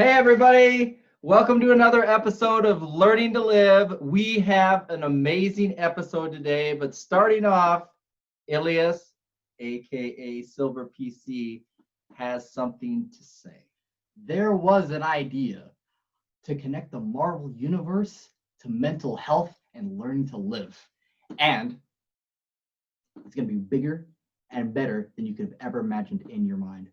Hey, everybody. Welcome to another episode of Learning to Live. We have an amazing episode today, but starting off, Ilyas, aka Silver PC, has something to say. There was an idea to connect the Marvel Universe to mental health and learning to live. And it's going to be bigger and better than you could have ever imagined in your mind.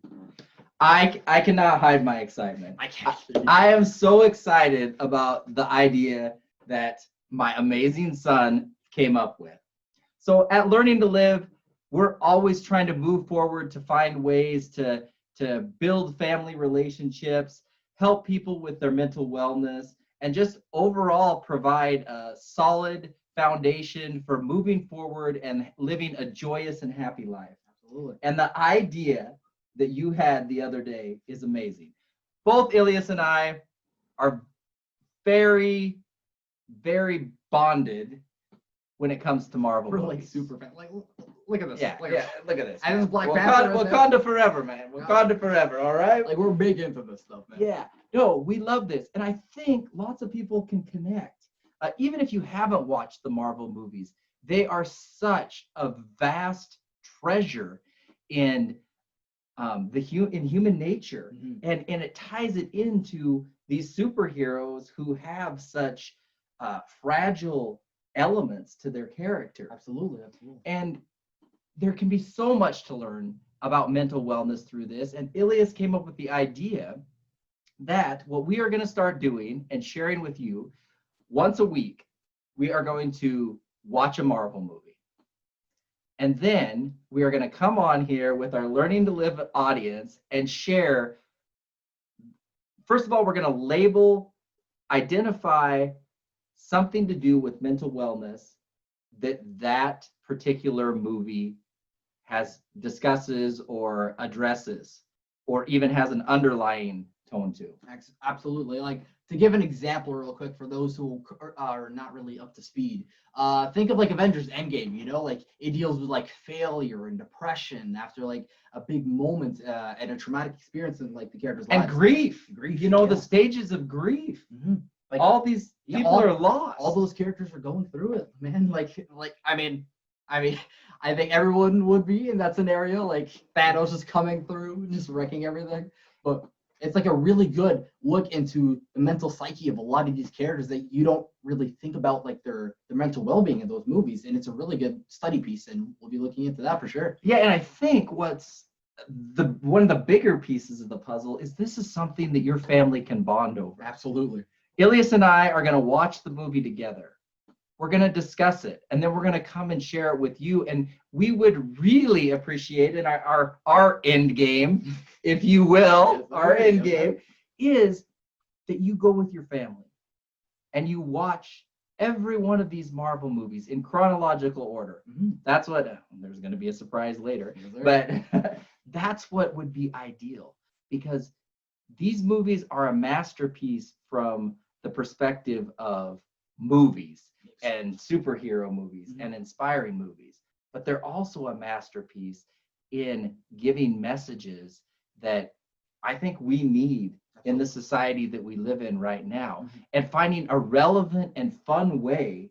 I cannot hide my excitement. I can't. I am so excited about the idea that my amazing son came up with. So at Learning to Live, we're always trying to move forward to find ways to build family relationships, help people with their mental wellness, and just overall provide a solid foundation for moving forward and living a joyous and happy life. Absolutely. And the idea that you had the other day is amazing. Both Ilyas and I are very, very bonded when it comes to Marvel. We're like movies. super fan. Like, look at this. Yeah, Look yeah, at look at this. And this Black Wakanda, Panther right there. Wakanda forever, man. Wakanda forever, all right? Like, we're big into this stuff, man. Yeah, no, we love this. And I think lots of people can connect. Even if you haven't watched the Marvel movies, they are such a vast treasure in in human nature. Mhm. And it ties it into these superheroes who have such fragile elements to their character. Absolutely, absolutely. And there can be so much to learn about mental wellness through this. And Ilyas came up with the idea that what we are going to start doing and sharing with you once a week, we are going to watch a Marvel movie. And then we are going to come on here with our Learning to Live audience and share. First of all, we're going to label, identify something to do with mental wellness that particular movie discusses or addresses, or even has an underlying tone to. Absolutely. Like, to give an example real quick for those who are not really up to speed, think of like Avengers Endgame, you know, like it deals with like failure and depression after like a big moment and a traumatic experience in like the character's And lives. grief, Grief, the stages of grief. Mm-hmm. Like All these people are lost. All those characters are going through it, man. I mean, I think everyone would be in that scenario. Like Thanos just coming through, just wrecking everything. But it's like a really good look into the mental psyche of a lot of these characters that you don't really think about, like their mental well-being in those movies. And it's a really good study piece, and we'll be looking into that for sure. Yeah, and I think what's one of the bigger pieces of the puzzle is this is something that your family can bond over. Absolutely. Ilyas and I are going to watch the movie together. We're going to discuss it, and then we're going to come and share it with you. And we would really appreciate it. Our end game, if you will, Yes, our okay, end okay. game is that you go with your family and you watch every one of these Marvel movies in chronological order. Mm-hmm. That's what, there's going to be a surprise later, Yes, sir. but that's what would be ideal, because these movies are a masterpiece from the perspective of movies and superhero movies and inspiring movies, but they're also a masterpiece in giving messages that I think we need in the society that we live in right now, and finding a relevant and fun way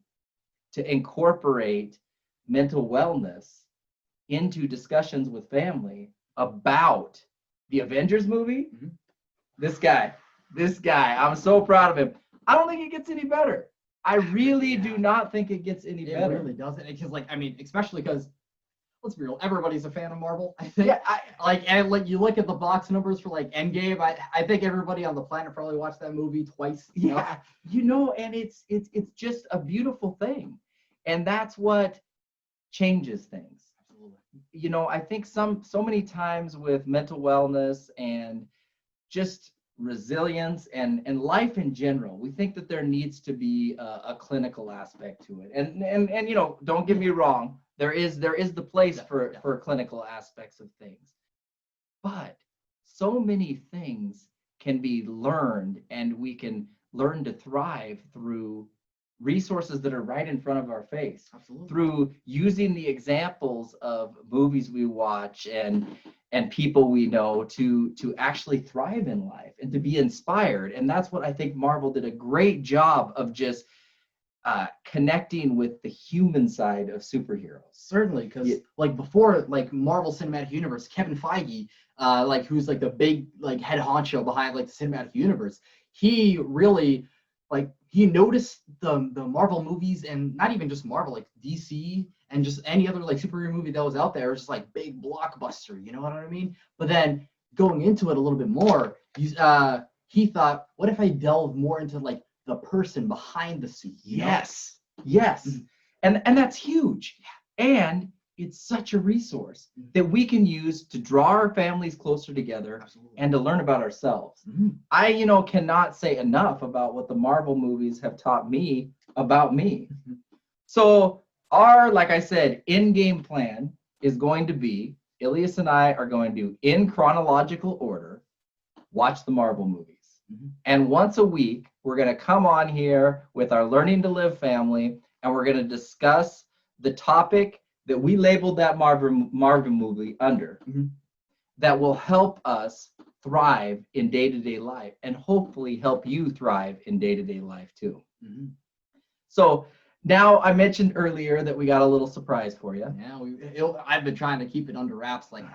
to incorporate mental wellness into discussions with family about the Avengers movie. Mhm. This guy, I'm so proud of him. I don't think it gets any better. I really do not think it gets any It better. really doesn't. Because, like, I mean, especially because, let's be real, everybody's a fan of Marvel, I think. Yeah, And like you look at the box numbers for like Endgame, I think everybody on the planet probably watched that movie twice. You know? and it's just a beautiful thing, and that's what changes things. Absolutely. I think so many times with mental wellness and just resilience and life in general, we think that there needs to be a clinical aspect to it. And don't get me wrong, there is the place for clinical aspects of things. But so many things can be learned, and we can learn to thrive through resources that are right in front of our face. Absolutely. Through using the examples of movies we watch and people we know to actually thrive in life and to be inspired. And that's what I think Marvel did a great job of, just connecting with the human side of superheroes. Certainly, because like before, like Marvel Cinematic Universe, Kevin Feige, like who's like the big like head honcho behind like the cinematic universe, he really like he noticed the Marvel movies, and not even just Marvel, like DC and just any other like superhero movie that was out there, was just like big blockbuster, you know what I mean? But then going into it a little bit more, he thought, what if I delve more into like the person behind the suit? Yes. And that's huge. And it's such a resource that we can use to draw our families closer together. Absolutely. And to learn about ourselves. Mm-hmm. I cannot say enough about what the Marvel movies have taught me about me. Mm-hmm. So our, like I said, in-game plan is going to be, Ilyas and I are going to, in chronological order, watch the Marvel movies. Mm-hmm. And once a week, we're going to come on here with our Learning to Live family, and we're going to discuss the topic that we labeled that Marvel movie under, that will help us thrive in day-to-day life, and hopefully help you thrive in day-to-day life too. Mm-hmm. So now, I mentioned earlier that we got a little surprise for you. Yeah, I've been trying to keep it under wraps. Like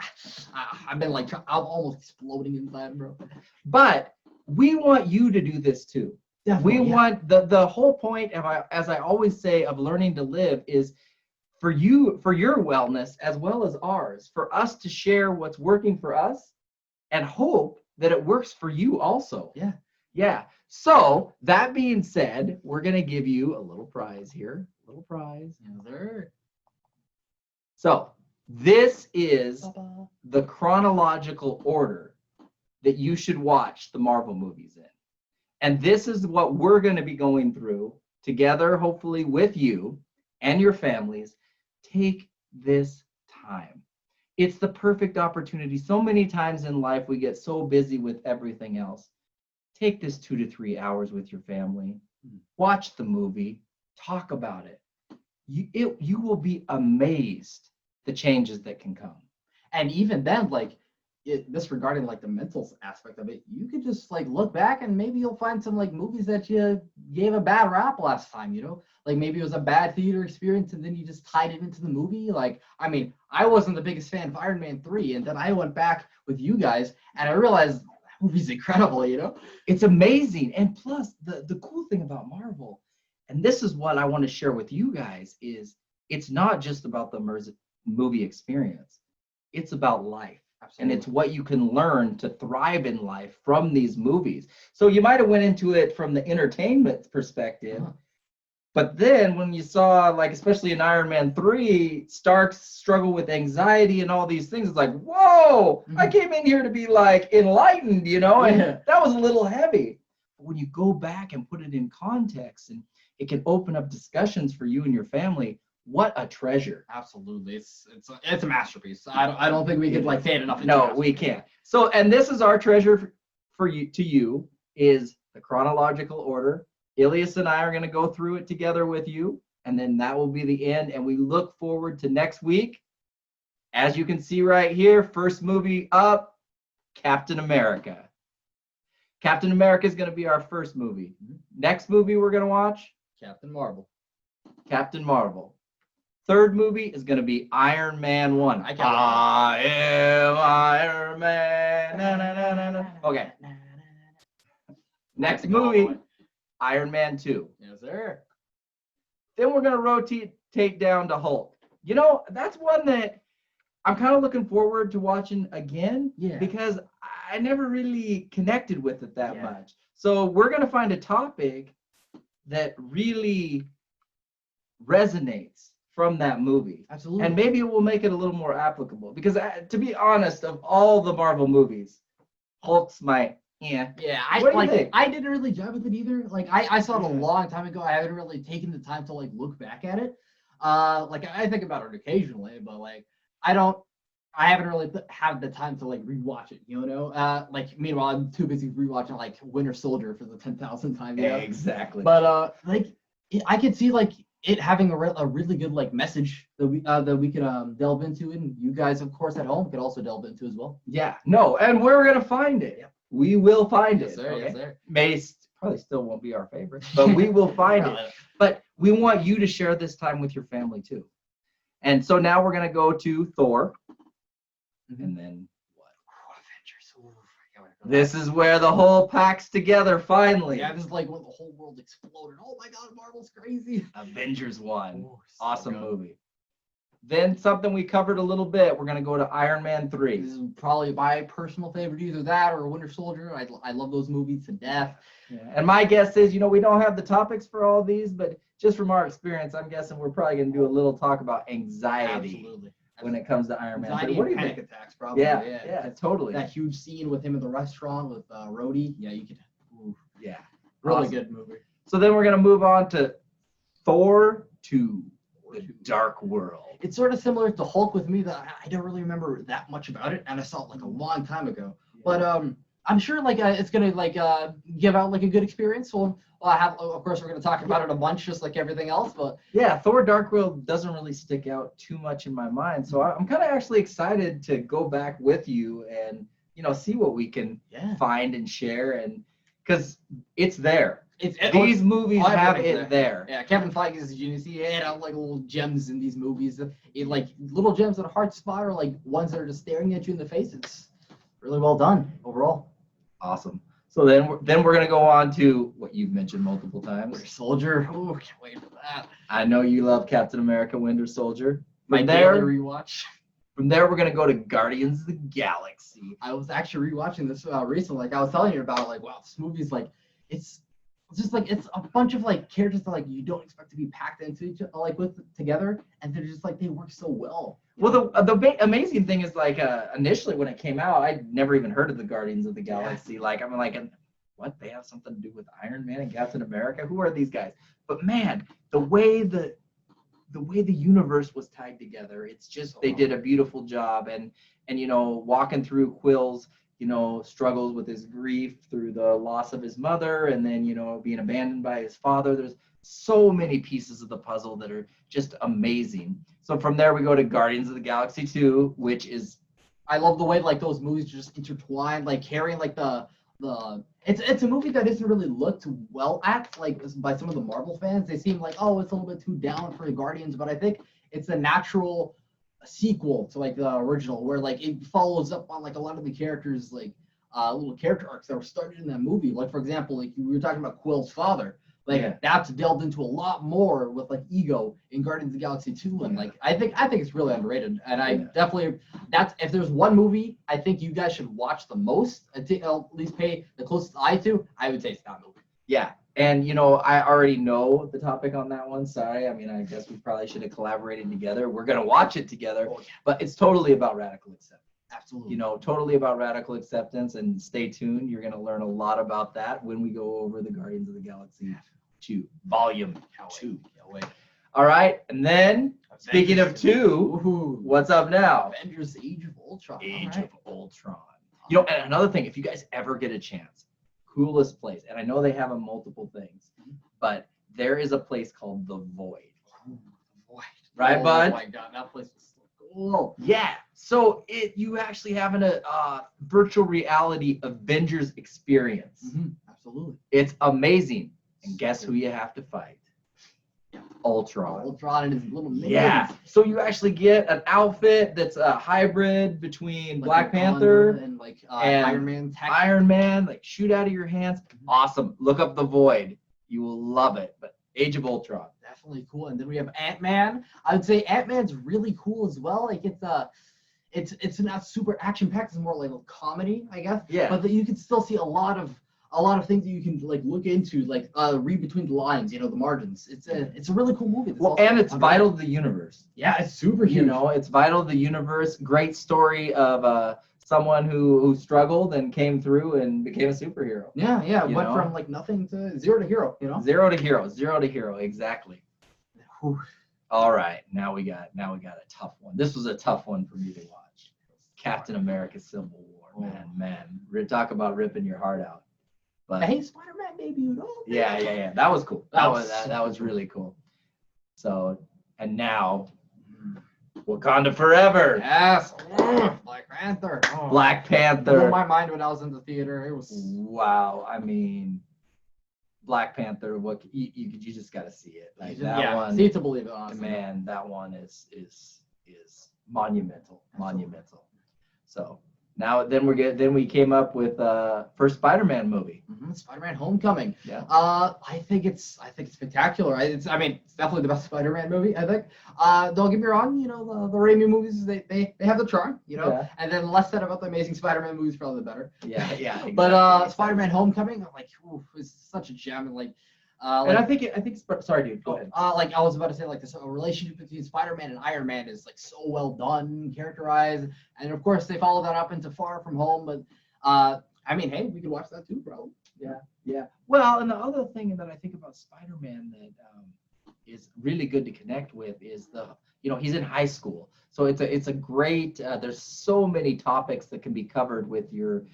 I've been like, I'm almost exploding inside, bro. But we want you to do this too. Definitely, we want the whole point of, as I always say, of Learning to Live is for you, for your wellness as well as ours, for us to share what's working for us and hope that it works for you also. Yeah. So that being said, we're going to give you a little prize here. A little prize. Yes, sir. So this is the chronological order that you should watch the Marvel movies in. And this is what we're going to be going through together, hopefully with you and your families. Take this time. It's the perfect opportunity. So many times in life, we get so busy with everything else. Take this 2 to 3 hours with your family. Watch the movie. Talk about it. You will be amazed the changes that can come. And even then, like, disregarding like the mental aspect of it, you could just like look back and maybe you'll find some like movies that you gave a bad rap last time, you know, like maybe it was a bad theater experience and then you just tied it into the movie. Like, I mean, I wasn't the biggest fan of Iron Man 3, and then I went back with you guys and I realized that movie's incredible, you know. It's amazing. And plus the cool thing about Marvel, and this is what I want to share with you guys, is it's not just about the movie experience, it's about life. Absolutely. And it's what you can learn to thrive in life from these movies. So you might have went into it from the entertainment perspective, but then when you saw, like, especially in Iron Man 3, Stark's struggle with anxiety and all these things, it's like, whoa, I came in here to be like enlightened, you know, and that was a little heavy. But when you go back and put it in context, and it can open up discussions for you and your family, what a treasure. Absolutely. It's a masterpiece. I don't think we could like say it enough. No, we can't. So, and this is our treasure for you, to you, is the chronological order. Ilyas and I are going to go through it together with you, and then that will be the end. And we look forward to next week. As you can see right here, first movie up, Captain America. Captain America is going to be our first movie. Next movie we're going to watch, Captain Marvel. Captain Marvel. Third movie is going to be Iron Man 1. I am Iron Man. Na, na, na, na, na. Okay. Next movie, Iron Man 2. Yes, sir. Then we're going to rotate down to Hulk. You know, that's one that I'm kind of looking forward to watching again, because I never really connected with it that much. So we're going to find a topic that really resonates from that movie. Absolutely. And maybe it will make it a little more applicable, because to be honest, of all the Marvel movies, Hulk's my I didn't really jive with it either. Like I saw it a long time ago. I haven't really taken the time to like look back at it. Like I think about it occasionally, but like I haven't really had the time to like rewatch it, you know. Like meanwhile, I'm too busy rewatching like Winter Soldier for the 10,000th time. Yeah, exactly. But like I could see like it having a really good like message that we could delve into, and you guys, of course, at home could also delve into as well. Yeah, no, and we're gonna find it. Yep. We will find Yes, it. sir. Okay? Yes, sir. Probably still won't be our favorite, but we will find it. But we want you to share this time with your family too. And so now we're gonna go to Thor, and then what? Avengers. Ooh, I can't wait for This that. is where the whole packs together finally. Yeah, this is like when the whole world exploded. Oh my God, Marvel's crazy. Avengers 1. Ooh, so Awesome good. movie. Then something we covered a little bit, we're going to go to Iron Man 3. This is probably my personal favorite, either that or Winter Soldier. I love those movies to death. Yeah. And my guess is, we don't have the topics for all these, but just from our experience, I'm guessing we're probably going to do a little talk about anxiety Absolutely. when it comes to Iron Man 3. Anxiety What do and you panic think? attacks, probably. Yeah, totally. That huge scene with him in the restaurant with Rhodey. Yeah, you could. Ooh, Yeah. really Awesome. good movie. So then we're going to move on to Thor 2, The Dark World. It's sort of similar to Hulk with me that I don't really remember that much about it, and I saw it like a long time ago. But I'm sure like it's gonna like give out like a good experience. So I have, of course, we're gonna talk about it a bunch, just like everything else. But yeah, Thor Dark World doesn't really stick out too much in my mind. So I'm kind of actually excited to go back with you and, see what we can find and share. And because it's there. These movies have it there. Yeah, Kevin Feige is a genius. He had out like little gems in these movies. Like little gems that are hard to spot, or like ones that are just staring at you in the face. It's really well done overall. Awesome. So then we're gonna go on to what you've mentioned multiple times. Winter Soldier. Oh, can't wait for that. I know you love Captain America: Winter Soldier. My daily rewatch. From there, we're gonna go to Guardians of the Galaxy. I was actually rewatching this recently. Like I was telling you about, like, wow, this movie's like it's just like it's a bunch of like characters that like you don't expect to be packed into each like with together, and they're just like they work so well. Well, the amazing thing is like initially when it came out, I'd never even heard of the Guardians of the Galaxy. Like I'm like, what? They have something to do with Iron Man and Captain America? Who are these guys? But man, the way the universe was tied together, it's just they did a beautiful job. And walking through Quill's struggles with his grief through the loss of his mother, and then being abandoned by his father. There's so many pieces of the puzzle that are just amazing. So from there we go to Guardians of the Galaxy 2, which is, I love the way like those movies just intertwine, like carrying like the it's a movie that isn't really looked well at like by some of the Marvel fans. They seem like, oh, it's a little bit too down for the Guardians, but I think it's a natural sequel to like the original, where like it follows up on like a lot of the characters, like little character arcs that were started in that movie. Like for example, like we were talking about Quill's father. Like that's delved into a lot more with like ego in Guardians of the Galaxy 2, and like I think it's really underrated. And I definitely, that's, if there's one movie I think you guys should watch the most, at least pay the closest eye to, I would say it's that movie. Yeah. And I already know the topic on that one. Sorry. I mean, I guess we probably should have collaborated together. We're gonna watch it together, but it's totally about radical acceptance. Absolutely. Totally about radical acceptance, and stay tuned. You're gonna learn a lot about that when we go over the Guardians of the Galaxy 2, Volume 2. Can't wait. All right, and then speaking of 2, Ooh. what's up now? Avengers: Age of Ultron. Age of Ultron. And another thing, if you guys ever get a chance, coolest place, and I know they have multiple things, but there is a place called the Void. Void. Right, bud? Oh my God, that place was so cool. Yeah. So you actually have a virtual reality Avengers experience. Mm-hmm. Absolutely. It's amazing. And guess who you have to fight? Ultron. Ultron and his little minions. Yeah. So you actually get an outfit that's a hybrid between Like Black Panther and like and Iron Man. Iron Man, like shoot out of your hands. Awesome. Look up the Void. You will love it. But Age of Ultron. Definitely cool. And then we have Ant-Man. I would say Ant-Man's really cool as well. Like it's not super action packed. It's more like a comedy, I guess. Yeah. But you can still see a lot of things that you can like look into, like read between the lines, the margins. It's a really cool movie. Well, and it's vital to the universe. Yeah, it's super huge. It's vital to the universe. Great story of someone who struggled and came through and became a superhero. Yeah. Went from like nothing to zero to hero. Zero to hero. Exactly. Whew. All right, now we got a tough one. This was a tough one for me to watch. Captain America: Civil War. Man, talk about ripping your heart out. But Hey, Spider-Man, maybe you know. yeah. That was cool. That That was was so that was cool. really cool. So, and now Wakanda Forever. Yes. Black Panther. Oh. Black Blew Panther. my mind when I was in the theater. It was. Wow. I mean, Black Panther. What you just got to see it. Like that yeah, one. see it to believe it. Honestly. Man, that one is monumental. Absolutely. Monumental. So now then we came up with first Spider-Man movie. Spider-Man: Homecoming. Yeah. I think it's spectacular. It's definitely the best Spider-Man movie. I think. Don't get me wrong. You know the Raimi movies they have the charm. You know, Yeah. and then less said about the Amazing Spider-Man movies, probably the better. Yeah. Exactly, But Spider-Man: Homecoming, like, it's such a gem, and like. And I think sorry, dude. Go ahead. Like I was about to say, like this relationship between Spider-Man and Iron Man is like so well done, characterized, and of course they follow that up into Far From Home. But I mean, hey, we could watch that too, bro. Yeah. Well, and the other thing that I think about Spider-Man that is really good to connect with is he's in high school, so it's a great. There's so many topics that can be covered with your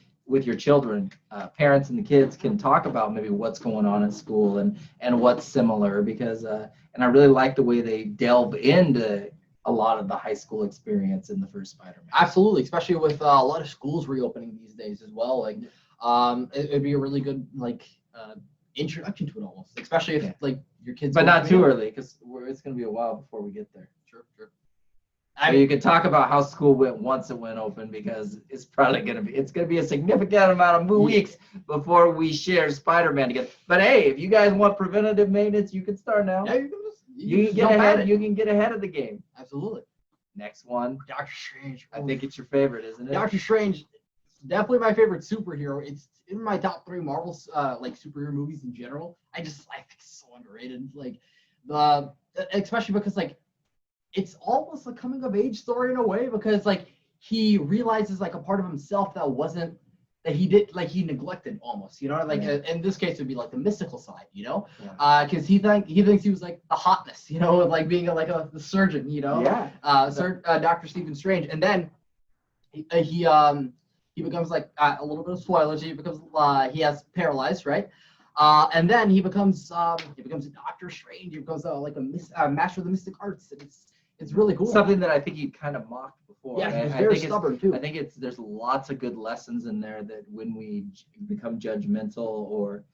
children. Parents and the kids can talk about maybe what's going on at school and what's similar because and I really like the way they delve into a lot of the high school experience in the first Spider-Man. Absolutely, especially with a lot of schools reopening these days as well. Like, it'd be a really good introduction to it almost, especially if like your kids. But not too early because it's going to be a while before we get there. Sure. So you could talk about how school went once it went open because it's probably going to be a significant amount of weeks before we share Spider-Man together. But hey, if you guys want preventative maintenance, you can start now. Yeah, you can get ahead. You can get ahead of the game. Absolutely. Next one, Doctor Strange. I think it's your favorite, isn't it? Doctor Strange, definitely my favorite superhero. It's in my top 3 Marvel like superhero movies in general. I think it's so underrated. Like especially because like it's almost a coming of age story in a way because like he realizes like a part of himself that he neglected almost, like in this case it would be like the mystical side, because he thinks he was like the hotness, like being the surgeon, Dr. Stephen Strange, and then he becomes like a little bit of spoilers. He becomes he has paralyzed, right? And then he becomes a Doctor Strange. He becomes like a master of the mystic arts. And it's really cool. Something that I think he kind of mocked before. Yeah, he's very stubborn too. I think there's lots of good lessons in there that when we become judgmental or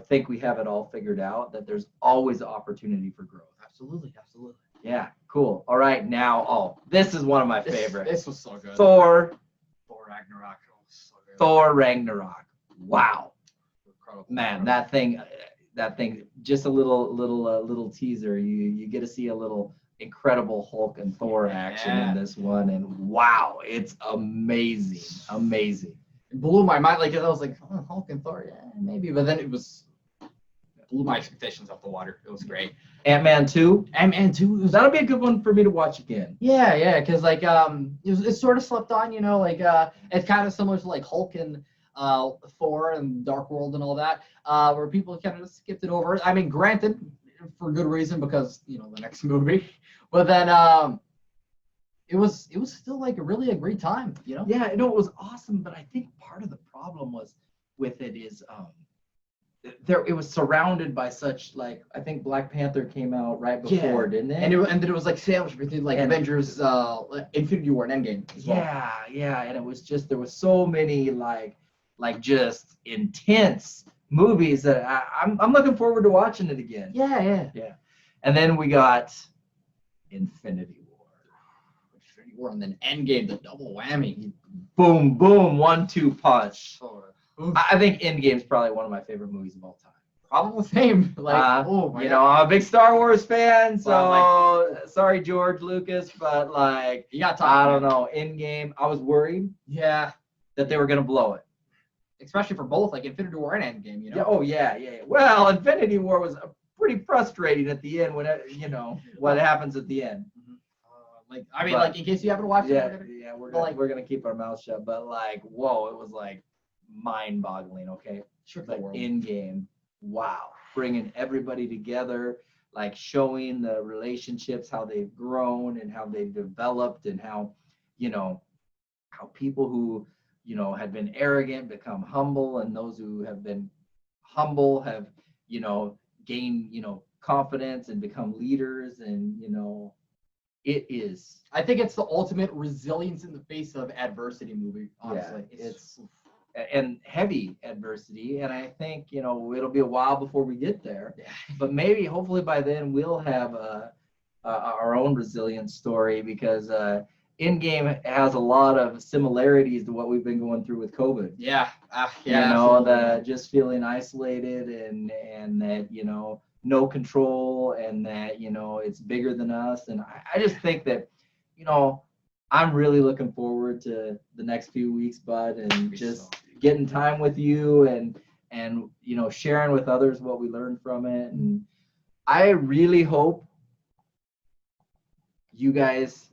think we have it all figured out, that there's always opportunity for growth. Absolutely. Yeah, cool. All right, now, this is one of my favorites. This was so good. Thor Ragnarok. So good. Thor Ragnarok. Wow. Incredible. Man, that thing, just a little teaser. You get to see a little Incredible Hulk and Thor action in this one, and wow, it's amazing. It blew my mind. Like I was like, Hulk and Thor, yeah, maybe, but then it blew my expectations off the water. It was great. Ant-Man 2. That'll be a good one for me to watch again. Yeah, because like it sort of slept on, it's kind of similar to like Hulk and Thor and Dark World and all that, where people kind of skipped it over. I mean, granted, for good reason because the next movie, but then it was still like really a great time, Yeah, it was awesome, but I think part of the problem was with it is it was surrounded by such like I think Black Panther came out right before, didn't it? And then it was like sandwiched between like Avengers, Infinity War, and Endgame as well. Yeah, and it was just there was so many like just intense movies that I'm looking forward to watching it again. Yeah. And then we got Infinity War, and then Endgame, the double whammy. Boom, 1-2 punch. Oh, I think Endgame's probably one of my favorite movies of all time. Probably the same. Like, I'm a big Star Wars fan, so sorry, George Lucas, but like, you got I don't know. Endgame, I was worried. Yeah. That they were gonna blow it. Especially for both, like Infinity War and Endgame, Yeah. Well, Infinity War was pretty frustrating at the end when what happens at the end. Like in case you haven't watched it, we're gonna keep our mouths shut. But like, whoa, it was like mind-boggling. Okay, sure. Like Endgame, wow, bringing everybody together, like showing the relationships, how they've grown and how they've developed, and how how people who had been arrogant become humble, and those who have been humble, have, gained, confidence and become leaders. And, it is. I think it's the ultimate resilience in the face of adversity movie, honestly. It's and heavy adversity. And I think, it'll be a while before we get there. Yeah. But maybe, hopefully by then, we'll have our own resilience story, because Endgame has a lot of similarities to what we've been going through with COVID. Yeah. The just feeling isolated and that, no control, and that, it's bigger than us. And I just think that, I'm really looking forward to the next few weeks, Bud, and just getting time with you and sharing with others what we learned from it. And I really hope you guys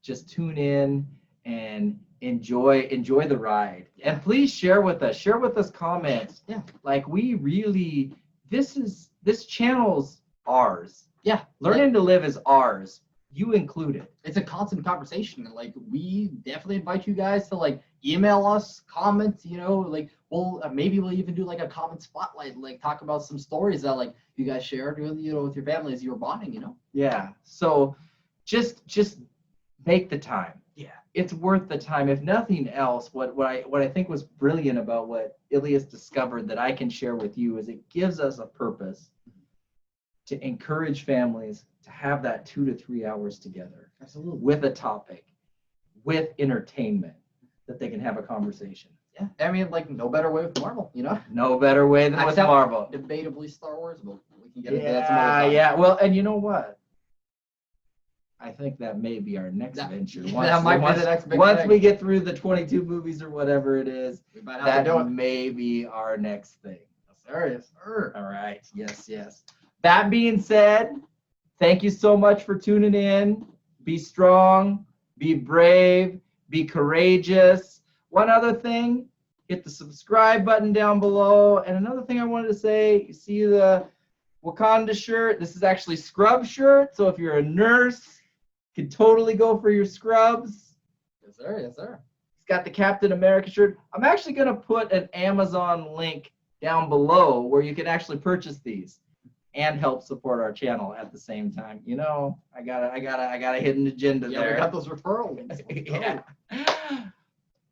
just tune in and enjoy the ride. Yeah. And please share with us comments. Yeah. Like, we really, this channel's ours. Yeah. Learning to Live is ours. You included. It's a constant conversation. Like, we definitely invite you guys to like email us, comment, we'll maybe we'll even do like a comment spotlight, like talk about some stories that like you guys shared with, with your family as you were bonding, Yeah. So just make the time. Yeah. It's worth the time. If nothing else, what I think was brilliant about what Ilyas discovered that I can share with you is it gives us a purpose to encourage families to have that 2 to 3 hours together. Absolutely. With a topic, with entertainment, that they can have a conversation. Yeah. I mean, like, no better way with Marvel, No better way than with Except Marvel. Debatably Star Wars, but we can get into that some other time. Yeah. Well, and you know what? I think that may be our next venture. That might be the next big once thing. we get through the 22 movies or whatever it is, We might have to do that it. may be our next thing. Serious. All right. Yes. That being said, thank you so much for tuning in. Be strong, be brave, be courageous. One other thing, hit the subscribe button down below. And another thing I wanted to say, you see the Wakanda shirt? This is actually scrub shirt. So if you're a nurse, you can totally go for your scrubs. Yes, sir. Yes, sir. It's got the Captain America shirt. I'm actually going to put an Amazon link down below where you can actually purchase these and help support our channel at the same time. I got a hidden agenda Yeah, there. we got those referral links. Let's go. Yeah.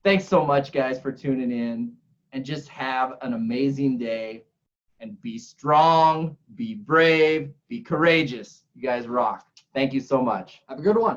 Thanks so much, guys, for tuning in, and just have an amazing day, and be strong, be brave, be courageous. You guys rock. Thank you so much. Have a good one.